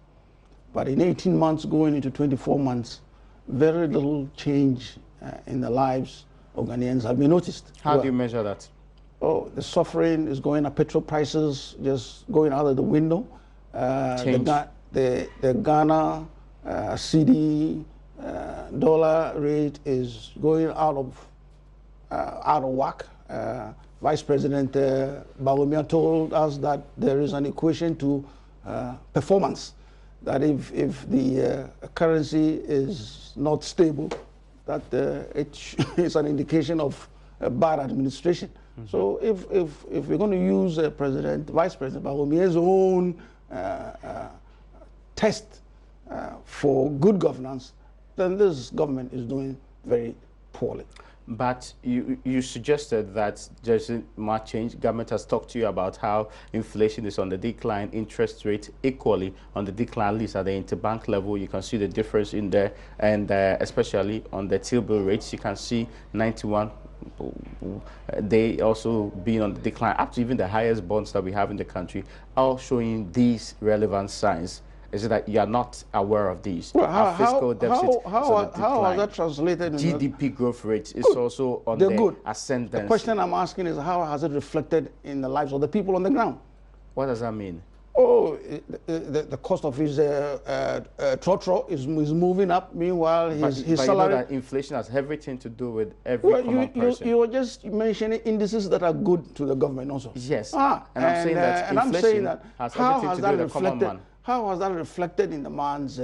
But in 18 months, going into 24 months, very little change in the lives of Ghanaians have been noticed. How do you measure that? Oh, the suffering is going up, petrol prices just going out of the window. The Ghana CD dollar rate is going out of whack. Vice President Bawumia told us that there is an equation to performance, that if the currency is not stable, that it's an indication of bad administration. Mm-hmm. So if we're going to use Vice President Bawumia's own test for good governance, then this government is doing very poorly. But you suggested that there isn't much change. Government has talked to you about how inflation is on the decline, interest rate equally on the decline, at least at the interbank level. You can see the difference in there, and especially on the T-bill rates, you can see 91. They also being on the decline, up to even the highest bonds that we have in the country, all showing these relevant signs. Is it that you are not aware of these? Well, Our fiscal deficit how is that translated? GDP growth rate is also on the ascendant. The question I'm asking is, how has it reflected in the lives of the people on the ground? What does that mean? Oh, the cost of his trotro is moving up. Meanwhile, his salary. You know that inflation has everything to do with every common person. You were just mentioning indices that are good to the government also. Yes. And I'm saying that inflation has everything to do with the common man. How has that reflected in the man's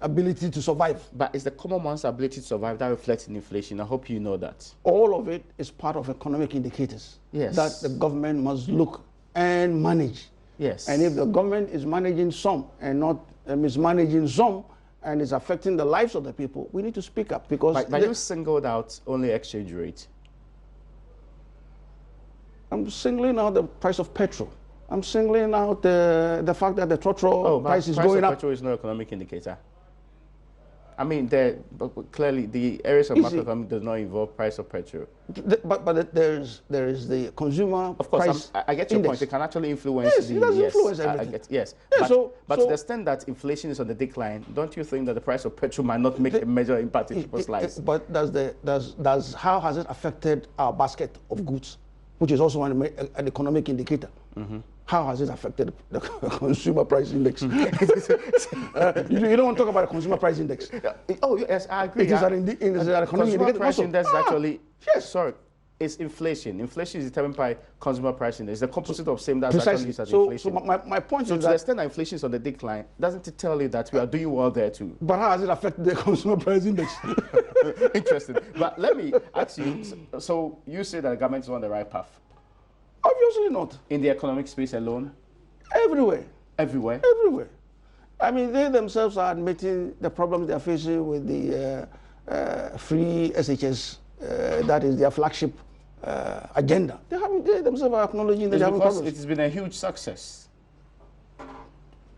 ability to survive? But it's the common man's ability to survive that reflects in inflation. I hope you know that. All of it is part of economic indicators. Yes. That the government must look and manage. Yes. And if the government is managing some and not mismanaging some, and is affecting the lives of the people, we need to speak up, because... But you singled out only exchange rate. I'm singling out the price of petrol. I'm singling out the fact that the trotro price is going up. Petrol is no economic indicator. I mean, but clearly the areas of macroeconomic does not involve price of petrol. But there is the consumer of course, price I get your index. point. It can actually influence Yes, it does influence everything. I get, yes. Yeah, but to the extent that inflation is on the decline, don't you think that the price of petrol might not make a major impact in people's lives? But how has it affected our basket of goods, which is also an economic indicator? How has it affected the consumer price index? You don't want to talk about the consumer price index. Oh, yes, I agree. It is an economic consumer indicator. Price index is actually, yes. Sorry, it's inflation. Inflation is determined by consumer price index. The composite of same that's precisely. actually used as So inflation. my point so is to the extent that inflation is on the decline, doesn't it tell you that we are doing well there too? But how has it affected the consumer price index? Interesting. But let me ask you, so you say that the government is on the right path? Obviously not. In the economic space alone? Everywhere. Everywhere? Everywhere. I mean, they themselves are admitting the problems they are facing with the free SHS, that is their flagship agenda. They themselves are acknowledging that they have problems. It has been a huge success.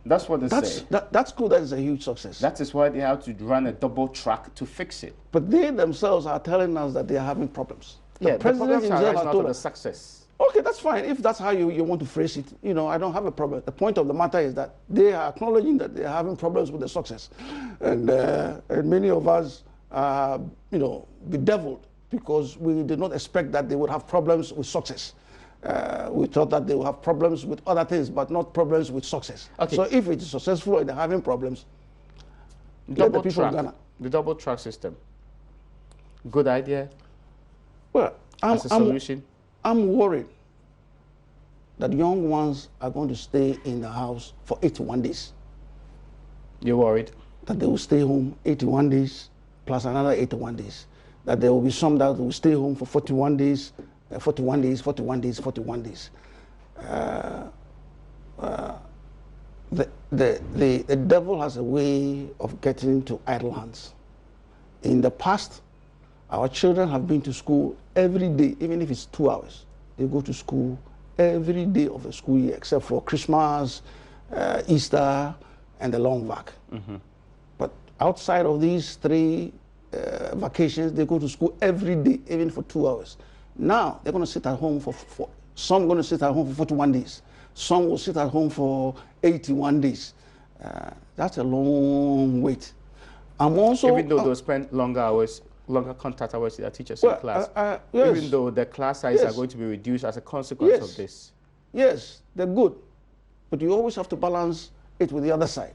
That's what they say. That's cool, that is a huge success. That is why they have to run a double track to fix it. But they themselves are telling us that they are having problems. The president himself has told us the success. Okay, that's fine. If that's how you want to phrase it, I don't have a problem. The point of the matter is that they are acknowledging that they are having problems with the success. And many of us are, bedeviled because we did not expect that they would have problems with success. We thought that they would have problems with other things, but not problems with success. Okay. So if it is successful and they're having problems, let the people of Ghana. The double track system. Good idea? Well, as a solution? I'm worried that young ones are going to stay in the house for 81 days. You're worried? That they will stay home 81 days plus another 81 days. That there will be some that will stay home for 41 days, 41 days, 41 days, 41 days. The devil has a way of getting to idle hands. In the past, our children have been to school every day, even if it's 2 hours. They go to school every day of the school year, except for Christmas, Easter, and the long vac. But outside of these 3 vacations, they go to school every day, even for 2 hours. Now, they're going to sit at home for some going to sit at home for 41 days. Some will sit at home for 81 days. That's a long wait. I'm also... Even though they'll spend longer contact hours with their teachers in class, yes. Even though the class size are going to be reduced as a consequence of this. Yes, they're good, but you always have to balance it with the other side.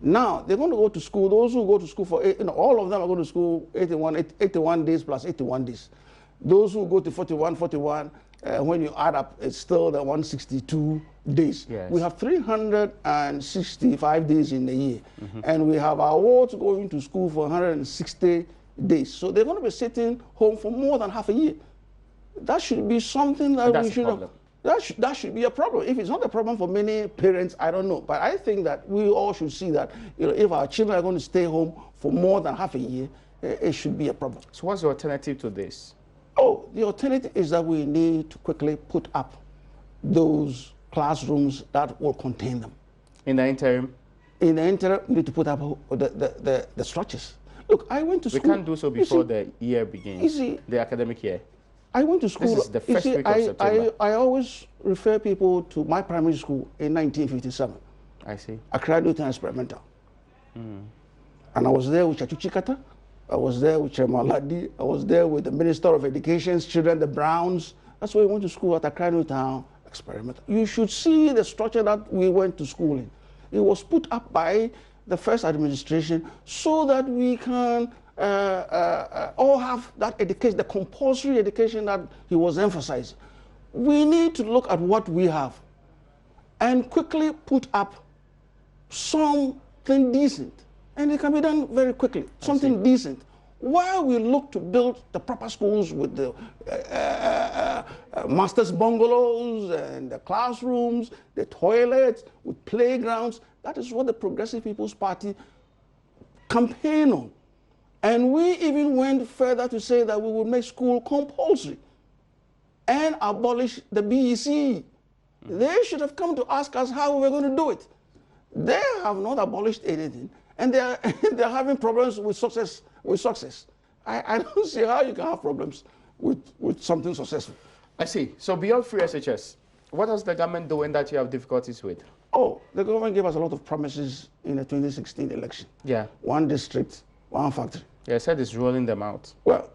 Now, they're going to go to school, those who go to school for, all of them are going to school 81 days plus 81 days. Those who go to 41, when you add up, it's still the 162 days. Yes. We have 365 days in the year, and we have our wards going to school for 160 days. So they're going to be sitting home for more than half a year. That should be something that we should have. That should be a problem. If it's not a problem for many parents, I don't know. But I think that we all should see that if our children are going to stay home for more than half a year, it should be a problem. So what's the alternative to this? Oh, the alternative is that we need to quickly put up those classrooms that will contain them. In the interim? In the interim, we need to put up the structures. Look, I went to school. We can't do so before the year begins, the academic year. I went to school. This is the first week of September. I always refer people to my primary school in 1957. I see. Accra Newton Experimental. And I was there with Chachuchi Kata. I was there with Chairman Ladi. I was there with the Minister of Education's children, the Browns. That's why we went to school at Accra Newton Experimental. You should see the structure that we went to school in. It was put up by the first administration so that we can all have that education, the compulsory education that he was emphasizing. We need to look at what we have and quickly put up something decent. And it can be done very quickly, something decent. While we look to build the proper schools with the master's bungalows and the classrooms, the toilets, with playgrounds, that is what the Progressive People's Party campaigned on. And we even went further to say that we would make school compulsory and abolish the BEC. They should have come to ask us how we were going to do it. They have not abolished anything. and they're they're having problems with success. I don't see how you can have problems with something successful. I see. So beyond free SHS, what does the government doing that you have difficulties with? Oh, the government gave us a lot of promises in the 2016 election. Yeah. One district, one factory. Yeah, I said it's rolling them out. Well,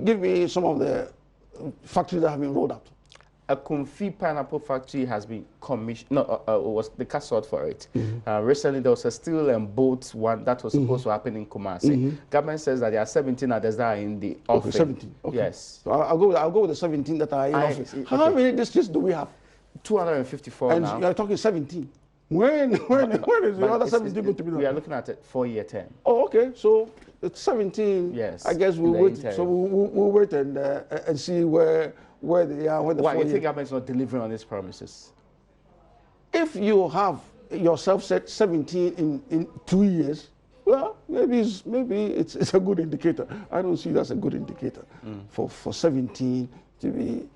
give me some of the factories that have been rolled out. A Kumfi pineapple factory has been commissioned. No, was the cast sought for it. Recently, there was a steel and boat one that was supposed to happen in Kumasi. Government says that there are 17 others that are in the offing. Okay, 17. Okay. Yes. So I'll go with the 17 that are in office. How many districts do we have? 254 and now. You are talking 17. When is the other 17 going to be done? We are looking at a 4-year term. Oh, okay. So it's 17. Yes. I guess we'll wait. So we'll wait and see where they are. Why you think government is not delivering on these promises? If you have yourself set 17 in 2 years, well, maybe it's a good indicator. I don't see that's a good indicator for 17 to be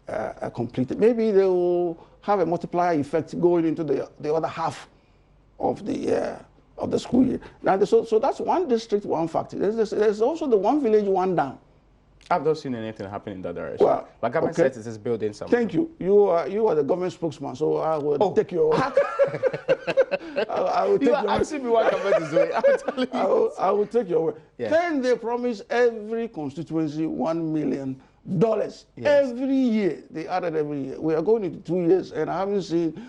completed. Maybe they will have a multiplier effect going into the other half of the school year. Now, so that's one district, one factory. There's also the one village, one dam. I've not seen anything happen in that direction. Well, but government says it is building something. Thank you. You are the government spokesman, so I will take your. I will take you are asking me what government is doing. I'm telling you. I will take your word. Yeah. Then they promise every constituency $1 million every year. They added every year. We are going into 2 years, and I haven't seen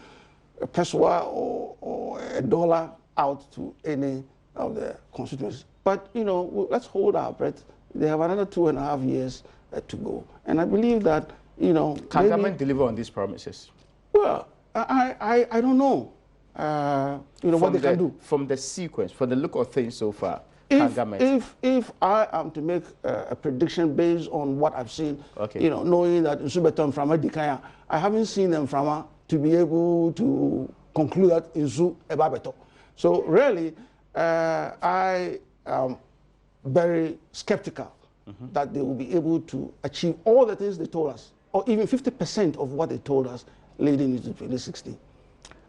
a peswa or a dollar out to any of the constituencies. But let's hold our breath. They have another 2.5 years to go, and I believe that can government deliver on these promises? Well, I don't know. What they can do from the sequence, from the look of things so far. If I am to make a prediction based on what I've seen, knowing that Nsubeto and Frama Dikaya, I haven't seen them Frama to be able to conclude that Nsu Ebabeto. So really, I am very skeptical that they will be able to achieve all the things they told us, or even 50% of what they told us leading into 2016.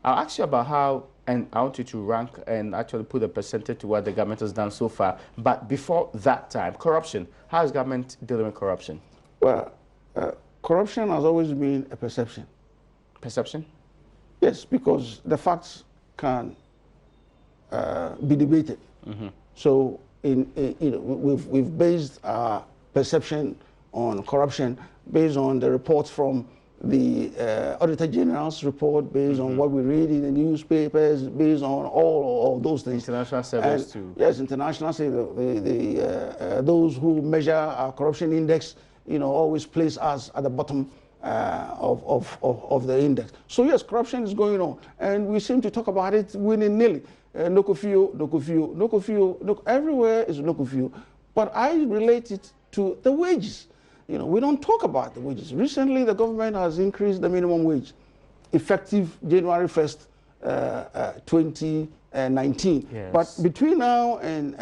I'll ask you about how, and I want you to rank and actually put a percentage to what the government has done so far. But before that time, corruption. How is government dealing with corruption? Well, corruption has always been a perception. Perception? Yes, because the facts can be debated. So we've based our perception on corruption based on the reports from the Auditor General's report, based on what we read in the newspapers, based on all of those things. International surveys too. Yes, international surveys. Those who measure our corruption index, always place us at the bottom of the index. So yes, corruption is going on, and we seem to talk about it willy-nilly. Everywhere is Nokufio, but I relate it to the wages. We don't talk about the wages. Recently, the government has increased the minimum wage, effective January 1st, 2019. Yes. But between now and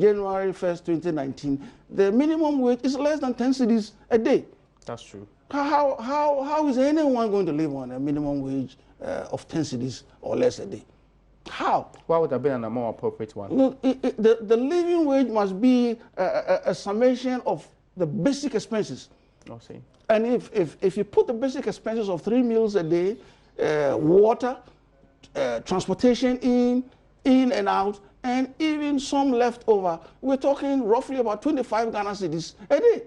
January 1st, 2019, the minimum wage is less than 10 cedis a day. That's true. How is anyone going to live on a minimum wage of 10 cedis or less a day? How? What would have been a more appropriate one? No, the living wage must be a summation of the basic expenses. I'll see. And if you put the basic expenses of 3 meals a day, water, transportation in and out, and even some left over, we're talking roughly about 25 Ghana cedis a day.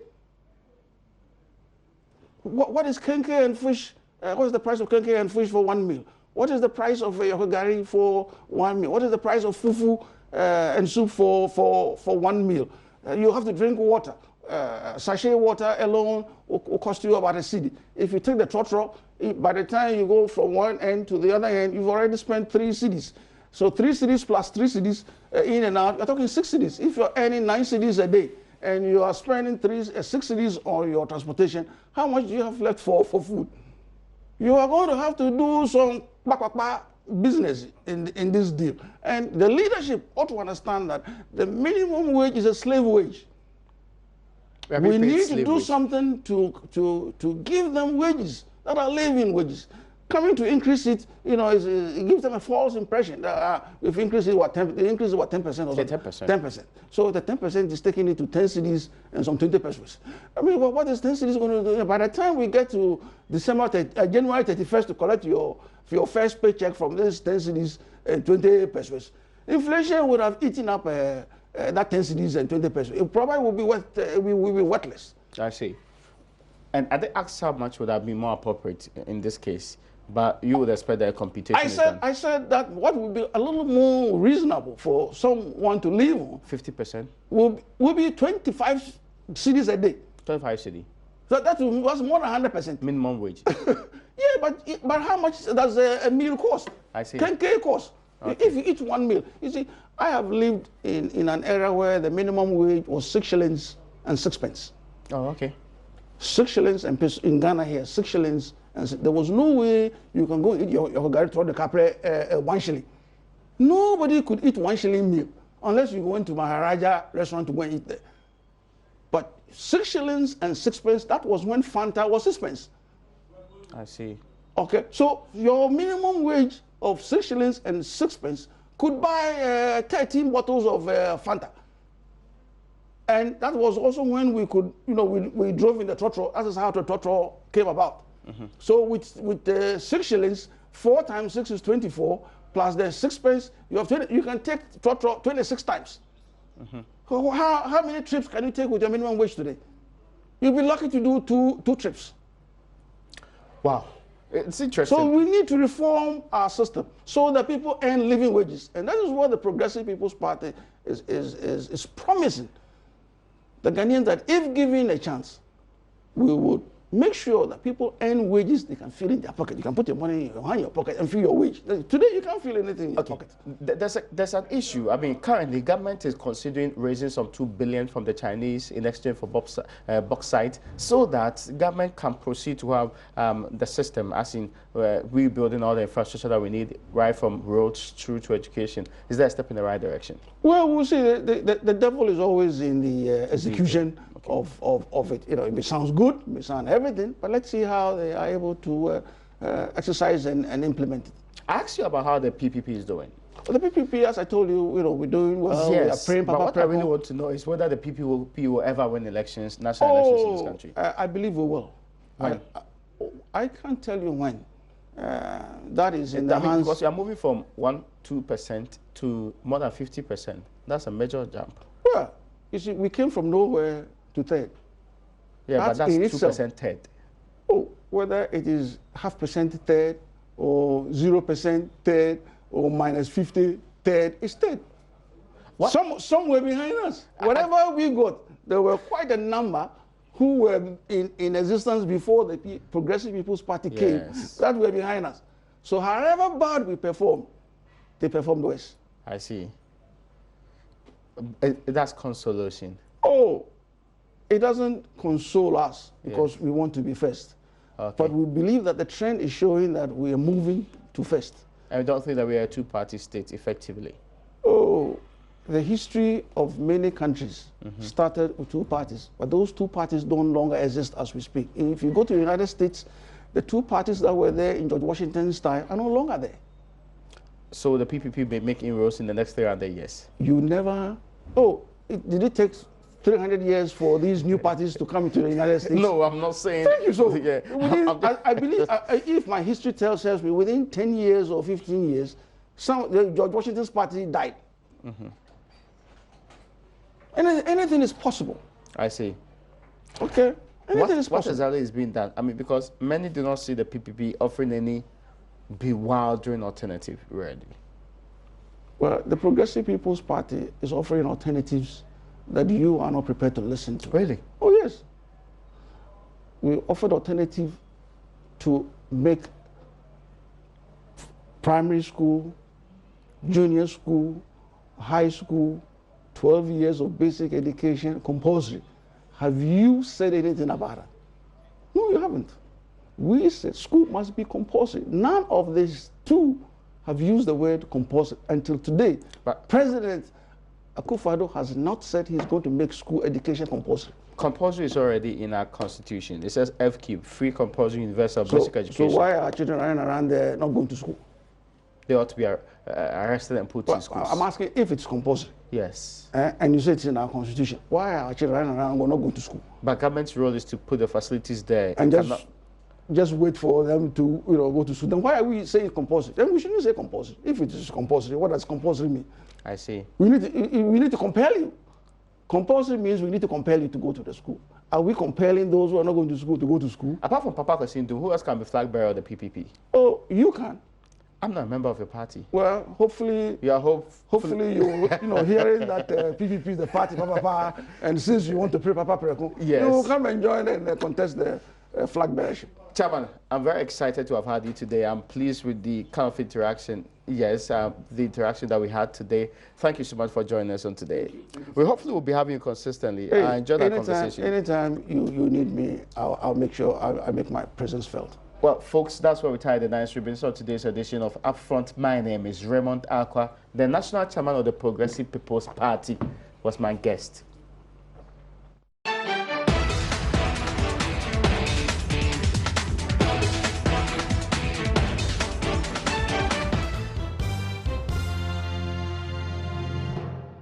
What is kenke and fish? What is the price of kenke and fish for 1 meal? What is the price of yokogari for 1 meal? What is the price of fufu and soup for 1 meal? You have to drink water. Sachet water alone will cost you about a cedi. If you take the trotro, by the time you go from one end to the other end, you've already spent 3 cedis. So 3 cedis plus 3 cedis in and out, you're talking 6 cedis. If you're earning 9 cedis a day and you are spending 6 cedis on your transportation, how much do you have left for food? You are going to have to do some business in this deal. And the leadership ought to understand that the minimum wage is a slave wage. We need to do something to give them wages that are living wages. Coming to increase it, you know, it gives them a false impression that if increase it, what, 10%, they increase it, what, 10% or something? 10%. 10%. So the 10% is taking it to 10 cities and some 20 pesos. I mean, what is 10 cities going to do? By the time we get to January 31st to collect your first paycheck from these 10 cities and 20 pesos, inflation would have eaten up that 10 cities and 20 pesos. It probably will be worthless. I see. And at the ask how much would have been more appropriate in this case? But you would expect that a computation I said that what would be a little more reasonable for someone to live on 50% will be 25 cities a day. 25 cedi. So that was more than 100%. Minimum wage. Yeah, but how much does a meal cost? I see. 10K cost. Okay. If you eat one meal. You see, I have lived in an era where the minimum wage was 6 shillings and 6 pence. Oh, okay. 6 shillings and in Ghana here, 6 shillings. And there was no way you can go eat your gari through the capre 1 shilling. Nobody could eat 1 shilling meal unless you went to Maharaja restaurant to go and eat there. But 6 shillings and 6 pence, that was when Fanta was 6 pence. I see. Okay, so your minimum wage of 6 shillings and 6 pence could buy 13 bottles of Fanta. And that was also when we could, you know, we drove in the trotro. That is how the trotro came about. Mm-hmm. So with the 6 shillings, 4 times 6 is 24, plus the 6 pence, you can take trotro 26 times. Mm-hmm. So how many trips can you take with your minimum wage today? You'll be lucky to do two trips. Wow, it's interesting. So we need to reform our system so that people earn living wages, and that is what the Progressive People's Party is promising the Ghanaians, that if given a chance, we would make sure that people earn wages they can feel in their pocket. You can put your money in your pocket and feel your wage. Today, you can't feel anything in your pocket. There's an issue. I mean, currently, government is considering raising some 2 billion from the Chinese in exchange for bauxite, so that government can proceed to have the system, as in rebuilding all the infrastructure that we need, right from roads through to education. Is that a step in the right direction? Well, we'll see. The devil is always in the execution. Okay. Of it. You know, it may sound good, it may sound everything, but let's see how they are able to exercise and implement it. I asked you about how the PPP is doing. Well, the PPP, as I told you, we're doing well. Yes, we are praying, but what I really want to know is whether the PPP will ever win elections, national elections in this country. I believe we will. When? I can't tell you when. That is in the hands. Because you are moving from 1-2% to more than 50%. That's a major jump. Well, you see, we came from nowhere to third. Yeah, but that's 2% third. Oh, whether it is 0.5% third or 0% third or -50 third, it's third. What? Somewhere behind us. Whatever we got, there were quite a number who were in existence before the Progressive People's Party came, that were behind us. So however bad we performed, they performed worse. I see. That's consolation. Oh, it doesn't console us because we want to be first. Okay. But we believe that the trend is showing that we are moving to first. And we don't think that we are a two-party state effectively? Oh, the history of many countries started with 2 parties, but those 2 parties don't longer exist as we speak. If you go to the United States, the 2 parties that were there in George Washington's time are no longer there. So the PPP may make inroads in the next 300 years? You never... Oh, did it take 300 years for these new parties to come into the United States? No, I'm not saying... Thank you. So, I believe, if my history tells me, within 10 years or 15 years, George Washington's party died. Anything is possible. I see. Okay. Anything is possible. What exactly is being done? I mean, because many do not see the PPP offering any bewildering alternative, really. Well, the Progressive People's Party is offering alternatives that you are not prepared to listen to. Really? Oh, yes. We offered alternative to make primary school, junior school, high school, 12 years of basic education compulsory. Have you said anything about it? No, you haven't. We said school must be compulsory. None of these 2 have used the word compulsory until today. But President Akufo-Addo has not said he's going to make school education compulsory. Compulsory is already in our constitution. It says FQ, free compulsory universal basic education. So why are children running around there not going to school? They ought to be arrested and put in schools. I'm asking if it's compulsory. Yes. And you say it's in our constitution. Why are children running around not going to school? But government's role is to put the facilities there. And just wait for them to go to school. Then why are we saying compulsory? Then we shouldn't say compulsory. If it is compulsory, what does compulsory mean? I see. We need to compel you. Compulsory means we need to compel you to go to the school. Are we compelling those who are not going to school to go to school? Apart from Papa Kosindu, who else can be flag bearer of the PPP? Oh, you can. I'm not a member of your party. Well, hopefully, hopefully you hearing that PPP is the party, Papa, and since you want to pray Papa Preko, yes, you will come and join and contest the flag bearership. Chairman, I'm very excited to have had you today. I'm pleased with the kind of interaction, the interaction that we had today. Thank you so much for joining us on today. We hopefully will be having you consistently. Hey, I enjoyed that conversation. Anytime you need me, I'll make sure I make my presence felt. Well, folks, that's where we tie the nice ribbons on today's edition of Upfront. My name is Raymond Akwa. The National Chairman of the Progressive People's Party was my guest.